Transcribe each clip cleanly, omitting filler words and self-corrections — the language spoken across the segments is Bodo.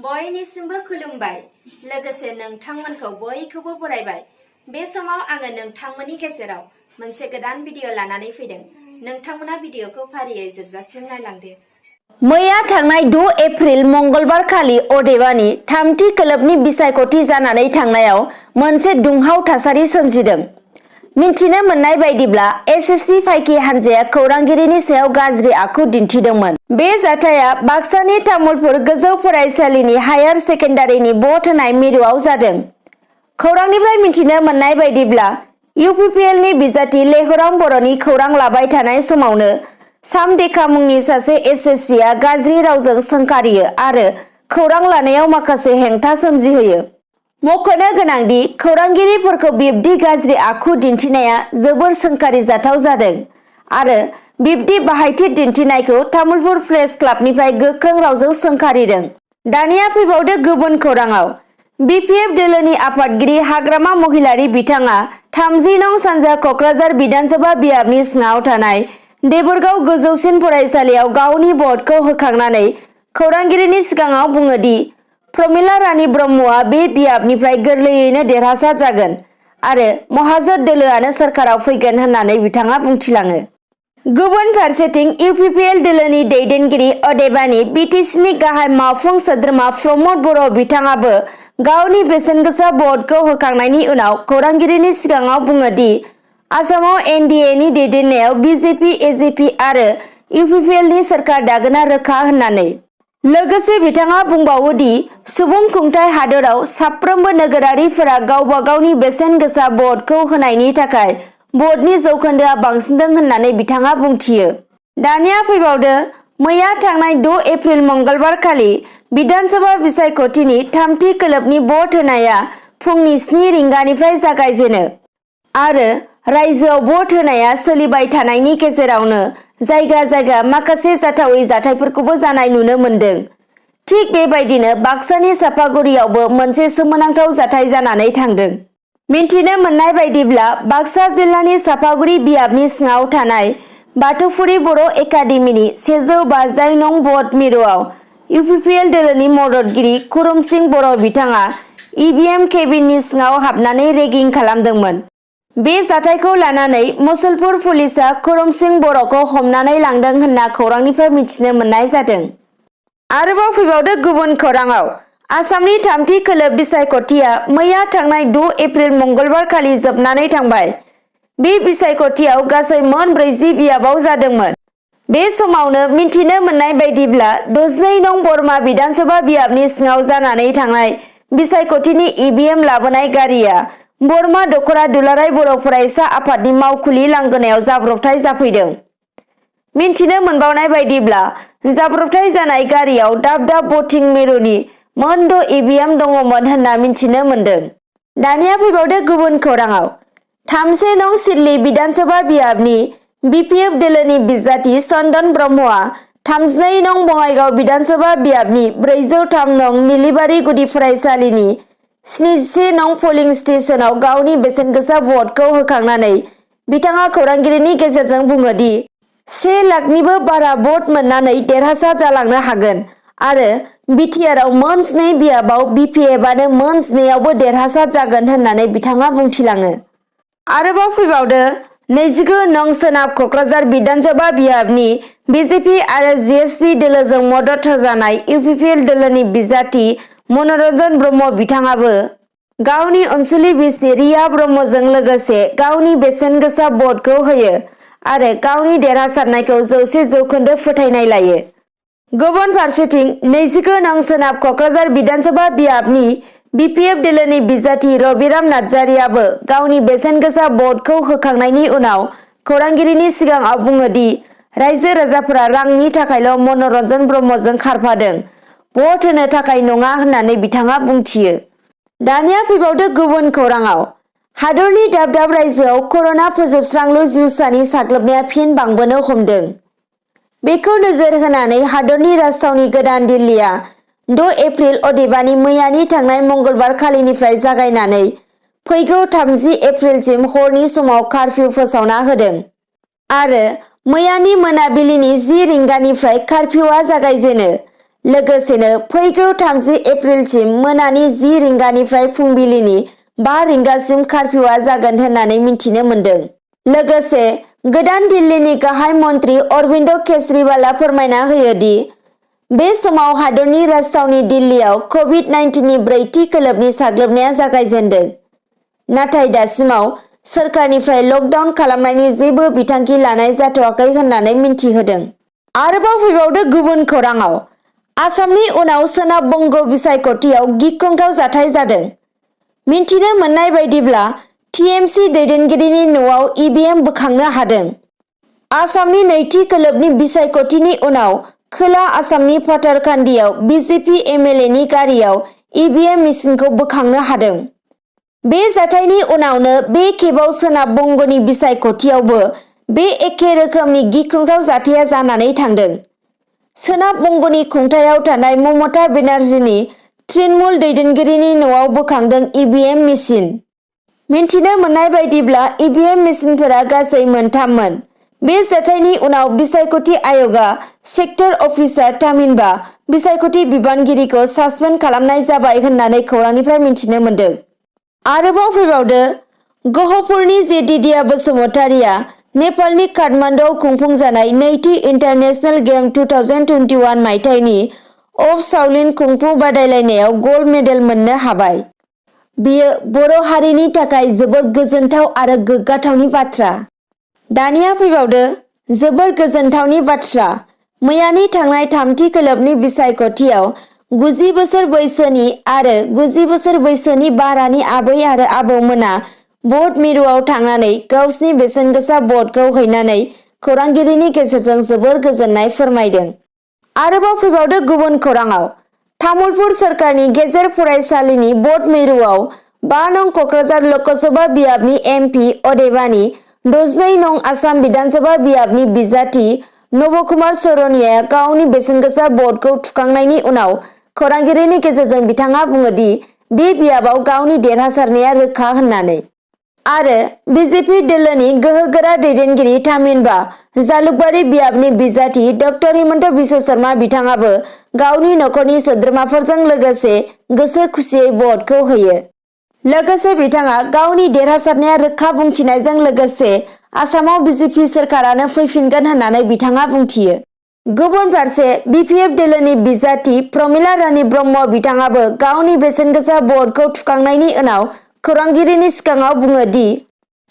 बयनिसिमबो खुलुमबाय लोगोसे नोंथांमोनखौ बयखौबो बरायबाय। बे समाव आङो नोंथांमोननि गेजेराव मोनसे गोदान भिडिअ लानानै फैदों। नोंथांमोना भिडिअखौ फारियै जोबजासिम नायलांदो। मैया थांनाय 2 एप्रिल मंगलबार खालि अदेबानि थामथि खोलोबनि बिसायख'थि जानानै थांनायाव मोनसे दुंहाव थासारि सोमजिदों। मिथिनो मोननाय बायदिब्ला एसएसपि फाइकि हानजाया खौरांगिरिनि सायाव गाज्रि आखु दिन्थिदोंमोन। बे जाथाया बाक्सानि तामुलपुर गोजौ फरायसालिनि हायार सेकेन्डारिनि भट होनाय मिरुआव जादों। खौरांनिफ्राय मिथिनो मोननाय बायदिब्ला इउपिपिएलनि बिजाथि लेहराम बर'नि खौरां लाबाय थानाय समावनो साम देखा मुंनि सासे एसएसपिआ गाज्रि रावजों सोंखारियो आरो खौरां लानायाव माखासे हेंथा सोमजिहोयो। मख'नो गोनांदि खौरांगिरिफोरखौ बिब्दि गाज्रि आखु दिन्थिनाया जोबोर सोंखारिजाथाव जादों आरो बिब्दि बाहायथि दिन्थिनायखौ तामुलपुर प्रेस क्लाबनिफ्राय गोख्रों रावजों सोंखारिदों। दानिया फैबावदो गुबुन खौराङाव। बिपिएफ दोलोनि आफादगिरि हाग्रामा महिलारि बिथाङा 30 नं सानजा क'क्राझार बिधानसभा बियाबनि सिङाव थानाय देबोरगाव गोजौसिन फरायसालियाव गावनि भटखौ होखांनानै खौरांगिरिनि सिगाङाव बुङो दि प्रमिला रानी ब्रह्मआ बे बियाबनिफ्राय गोरलैयैनो देरहासार जागोन आरो महाजोत दोलोआनो सोरखाराव फैगोन होननानै बिथाङा बुंथिलाङो। गुबुन फारसेथिं इउपिपिएल दोलोनि दैदेनगिरि अदेबानि बिटिसिनि गाहाय मावफुं सोद्रोमा प्रमद बर' बिथाङाबो गावनि बेसेनगोसा भटखौ होखांनायनि उनाव खौरांगिरिनि सिगाङाव बुङो दि आसामाव एनडिएनि दैदेननायाव बिजेपि एजेपि आरो इउपिपिएलनि सोरखार दागोना रोखा होननानै। लोगोसे बिथाङा बुंबावो दि सुबुं खुंथाय हादोराव साफ्रोमबो नोगोरारिफोरा गावबा गावनि बेसेन गोसा भटखौ होनायनि थाखाय भटनि जौखोन्दोआ बांसिनदों होननानै बिथाङा बुंथियो। दानिया फैबावदो मैया थांनाय 2 एप्रिल मंगलबार खालि बिधानसभा बिसायख'थिनि थामथि खोलोबनि भट होनाया फुंनि 7 रिंगानिफ्राय जागायजेनो आरो रायजोआव भट होनाया सोलिबाय थानायनि गेजेरावनो जायगा जायगा माखासे जाथावै जाथायफोरखौबो जानाय नुनो मोन्दों। थिग बेबायदिनो बाक्सानि सापागुरियावबो मोनसे सोमोनांथाव जाथाय जानानै थांदों। मिन्थिनो मोननाय बायदिब्ला बाक्सा जिल्लानि सापागुरि बियाबनि सिङाव थानाय बाथौफुरि बर' एकाडेमिनि 152 नं भट मिरुआव इउपिपिएल दोलोनि मददगिरि खुरुमसिं बर' बिथाङा इभिएम केबिननि सिङाव हाबनानै रेगिं खालामदोंमोन। बे जाथायखौ लानानै मुसलपुर पुलिसआ खुरुमसिं बर'खौ हमनानै लांदों होनना खौरांनिफ्राय मिथिनो मोननाय जादों। आरोबाव फैबावदो गुबुन खौराङाव। आसामनि थामथि खोलोब बिसायख'थिया मैया थांनाय 2 एप्रिल मंगलबार खालि जोबनानै थांबाय। बे बिसायख'थियाव गासै मोन 40 बियाबाव जादोंमोन। बे समावनो मिन्थिनो मोननाय बायदिब्ला 62 नं बरमा बिधानसभा बियाबनि सिङाव जानानै थांनाय बिसायख'थिनि इभिएम लाबोनाय गारिया बरमा दख'रा दुलाराय बर' फरायसा आफादनि मावखुलि लांगोनायाव जाब्रबथाय जाफैदों। मिन्थिनो मोनबावनाय बायदिब्ला जाब्रबथाय जानाय गारियाव दाब दाब भटिं मिरुनि मोन 6 इभिएम दङमोन होनना मिन्थिनो मोन्दों। दानिया फैबावदो गुबुन खौराङाव। 3 नं सिडली बिधानसभा बियाबनि बिपिएफ दोलोनि बिजाथि चन्दन ब्रह्मआ 32 नं बङाइगाव बिधानसभा बियाबनि 403 नं निलिबारि गुदि फरायसालिनि 71 नं पलिं स्टेशनाव गावनि बेसेनगोसा भटखौ होखांनानै बिथाङा खौरांगिरिनि गेजेरजों बुङो दि 1 लाखनिबो बारा भट मोननानै देरहासार जालांनो हागोन आरो बिटिआरआव मोन 2 बियाबाव बिपिएफआनो मोन 2आवबो देरहासार जागोन होननानै बिथाङा बुंथिलाङो। आरोबाव फैबावदो 29 नं सोनाब क'क्राझार बिधानसभा बियाबनि बिजेपि आरो जिएसपि दोलोजों मदद होजानाय इउपिपिएल दोलोनि बिजाथि मनरन्जन ब्रह्म बिथाङाबो गावनि अनसुलि बिसि रिया ब्रह्मजों लोगोसे गावनि बेसेनगोसा भटखौ होयो आरो गावनि देरहासारनायखौ 100% फोथायनाय लायो। गुबुन फारसेथिं 29 नं सोनाब क'क्राझार बिधानसभा बियाबनि बिपिएफ दोलोनि बिजाथि रबिराम नार्जारियाबो गावनि बेसेनगोसा भटखौ होखांनायनि उनाव खौरांगिरिनि सिगाङाव बुङो दि रायजो राजाफोरा रांनि थाखायल' मनरन्जन ब्रह्मजों खारफादों, भट होनो थाखाय नङा होननानै बिथाङा बुंथियो। दानिया फैबावदो गुबुन खौराङाव। हादरनि दाब दाब रायजोआव कर'ना फोजोबस्रांलु जिउसानि साग्लोबनाया फिन बांबोनो हमदों। बेखौ नोजोर होनानै हादरनि राजथावनि गोदान दिल्लीआ 2 एप्रिल अदेबानि मैयानि थांनाय मंगलबार खालिनिफ्राय जागायनानै फैगौ 30 एप्रिलसिम हरनि समाव कार्फ्यु फोसावना होदों आरो मैयानि मोनाबिलिनि 10 रिंगानिफ्राय कार्फ्युआ जागायजेनो। लोगोसेनो फैगौ 30 एप्रिलसिम मोनानि 10 रिंगानिफ्राय फुंबिलिनि 5 रिंगासिम कार्फिउआ जागोन होननानै मिथिनो मोन्दों। लोगोसे गोदान दिल्लीनि गाहाय मन्त्रि अरविन्द केजरीवालआ फोरमायना होयो दि बे समाव हादरनि राजथावनि दिल्लीयाव कभिड-19नि ब्रैथि खोलोबनि साग्लोबनाया जागायजेन्दों। नाथाय दासिमाव सोरखारनिफ्राय लकडाउन खालामनायनि जेबो बिथांखि लानाय जाथ'वाखै होननानै मिन्थिहोदों। आरोबाव फैबावदो गुबुन खौराङाव, आसामनि उनाव सोनाब बंग बिसायख'थियाव गिख्रंथाव जाथाय जादों। मिन्थिनो मोननाय बायदिब्ला टिएमसि दैदेनगिरिनि न'आव ईवीएम बोखांनो हादों। आसामनि नैथि खोलोबनि बिसायख'थिनि उनाव खोला आसामनि पाथारकान्दियाव बिजेपि एमएलएनि गारियाव ईवीएम मेसिनखौ बोखांनो हादों। बे जाथायनि उनावनो बे खेबाव सोनाब बंगनि बिसायख'थियावबो बे एखे रोखोमनि गिख्रंथाव जाथाया जानानै थांदों। सोनाब बंगनि खुंथायाव थानाय ममता बेनार्जीनि तृणमूल दैदेनगिरिनि न'आव बोखांदों ईवीएम मेसिन। मिन्थिनो मोननाय बायदिब्ला ईवीएम मेसिनफोरा गासै 3मोन। बे जाथायनि उनाव बिसायख'थि आय'गआ सेक्टर अफिसार थामहिनबा बिसायख'थि बिबानगिरिखौ सासपेन्ड खालामनाय जाबाय होननानै खौरांनिफ्राय मिन्थिनो मोन्दों। आरोबाव फैबावदो, गहपुरनि जेदिदिया बसुमतारीया नेपालनि काठमान्डुआव खुंफुंजानाय नैथि इन्टारनेशनेल गेम 2021 मायथाइनि अफ शाओलिन कुंफु बादायलायनायाव गल्ड मेडेल मोननो हाबाय। बेयो बर' हारिनि थाखाय जोबोद गोजोनथाव आरो गोग्गाथावनि बाथ्रा। दानिया फैबावदो, जोबोद गोजोनथावनि बाथ्रा। मैयानि थांनाय थामथि खोलोबनि बिसायख'थियाव 90 बोसोर बैसोनि आरो 90 बोसोर बैसोनि बारानि आबै आरो आबौमोना भट मिरुआव थांनानै गावसिनि बेसेनगोसा भटखौ हैनानै खौरांगिरिनि गेजेरजों जोबोर गोजोननाय फोरमायदों। आरोबाव फैबावदो गुबुन खौराङाव, तामुलपुर सोरखारनि गेजेर फरायसालिनि भट मिरुआव 5 नं क'क्राझार लकसभा बियाबनि एमपि अदेबानि 62 नं आसाम बिधानसभा बियाबनि बिजाथि नबकुमार सरनियाया गावनि बेसेनगोसा भटखौ थुखांनायनि उनाव खौरांगिरिनि गेजेरजों बिथाङा बुङो दि बे बियाबाव गावनि देरहासारनाया रोखा होननानै। आरो बिजेपि दोलोनि गोहोगोरा दैदेनगिरि थामहिनबा जालुकबारि बियाबनि बिजाथि डक्टर हिमन्त बिश्व शर्मा बिथाङाबो गावनि नखरनि सोद्रोमाफोरजों लोगोसे गोसो खुसियै भटखौ होयो। लोगोसे बिथाङा गावनि देरहासारनाया रोखा बुंथिनायजों लोगोसे आसामाव बिजेपि सोरखारानो फैफिनगोन होननानै बिथाङा बुंथियो। गुबुन फारसे बिपिएफ दोलोनि बिजाथि प्रमिला रानी ब्रह्म बिथाङाबो गावनि बेसेनगोसा भटखौ थुखांनायनि उनाव खौरांगिरिनि सिगाङाव बुङो दि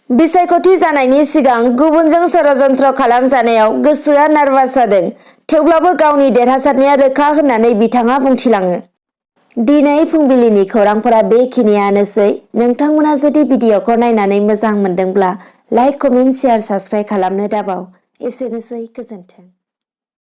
बिसायख'थि जानायनि सिगां गुबुनजों षड़यन्त्र खालामजानायाव गोसोआ नार्भास जादों, थेवब्लाबो गावनि देरहासारनाया रोखा होननानै बिथाङा बुंथिलाङो। दिनै फुंबिलिनि खौरांफोरा बेखिनियानोसै। नोंथांमोना जुदि भिडिअखौ नायनानै मोजां मोनदोंब्ला लाइक, कमेन्ट, शेयार, साबस्क्राइब खालामनो दाबाव। एसेनोसै, गोजोन्थों।